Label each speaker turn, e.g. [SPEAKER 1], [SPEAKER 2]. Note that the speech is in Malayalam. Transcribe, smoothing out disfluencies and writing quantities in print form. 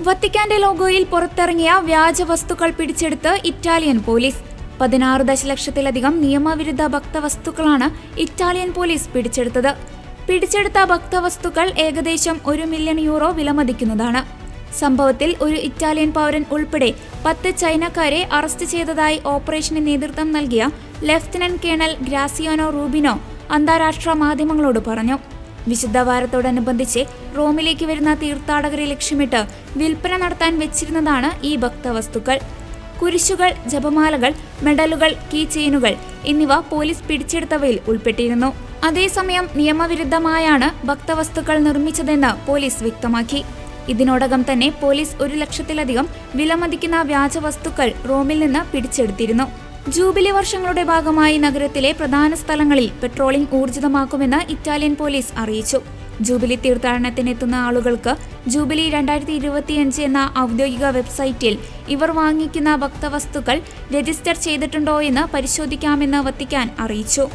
[SPEAKER 1] വത്തിക്കാന്റെ ലോഗോയിൽ പുറത്തിറങ്ങിയ വ്യാജ വസ്തുക്കൾ പിടിച്ചെടുത്ത് ഇറ്റാലിയൻ പോലീസ്. 16 ദശലക്ഷത്തിലധികം നിയമവിരുദ്ധ ഭക്തവസ്തുക്കളാണ് ഇറ്റാലിയൻ പോലീസ് പിടിച്ചെടുത്തത്. പിടിച്ചെടുത്ത ഭക്തവസ്തുക്കൾ ഏകദേശം €1 മില്യൺ വിലമതിക്കുന്നതാണ്. സംഭവത്തിൽ ഒരു ഇറ്റാലിയൻ പൗരൻ ഉൾപ്പെടെ 10 ചൈനക്കാരെ അറസ്റ്റ് ചെയ്തതായി ഓപ്പറേഷന് നേതൃത്വം നൽകിയ ലഫ്റ്റനന്റ് കേണൽ ഗ്രാസിയാനോ റൂബിനോ അന്താരാഷ്ട്ര മാധ്യമങ്ങളോട് പറഞ്ഞു. വിശുദ്ധ വാരത്തോടനുബന്ധിച്ച് റോമിലേക്ക് വരുന്ന തീർത്ഥാടകരെ ലക്ഷ്യമിട്ട് വിൽപ്പന നടത്താൻ വെച്ചിരുന്നതാണ് ഈ ഭക്തവസ്തുക്കൾ. കുരിശുകൾ, ജപമാലകൾ, മെഡലുകൾ, കീ ചെയിനുകൾ എന്നിവ പോലീസ് പിടിച്ചെടുത്തവയിൽ ഉൾപ്പെട്ടിരുന്നു. അതേസമയം നിയമവിരുദ്ധമായാണ് ഭക്തവസ്തുക്കൾ നിർമ്മിച്ചതെന്ന് പോലീസ് വ്യക്തമാക്കി. ഇതിനോടകം തന്നെ പോലീസ് 1 ലക്ഷത്തിലധികം വിലമതിക്കുന്ന വ്യാജ വസ്തുക്കൾ റോമിൽ നിന്ന് പിടിച്ചെടുത്തിരുന്നു. ജൂബിലി വർഷങ്ങളുടെ ഭാഗമായി നഗരത്തിലെ പ്രധാന സ്ഥലങ്ങളിൽ പെട്രോളിംഗ് ഊർജിതമാക്കുമെന്ന് ഇറ്റാലിയൻ പോലീസ് അറിയിച്ചു. ജൂബിലി തീർത്ഥാടനത്തിനെത്തുന്ന ആളുകൾക്ക് ജൂബിലി 2025 എന്ന ഔദ്യോഗിക വെബ്സൈറ്റിൽ ഇവർ വാങ്ങിക്കുന്ന ഭക്തവസ്തുക്കൾ രജിസ്റ്റർ ചെയ്തിട്ടുണ്ടോ എന്ന് പരിശോധിക്കാമെന്ന് വത്തിക്കാൻ അറിയിച്ചു.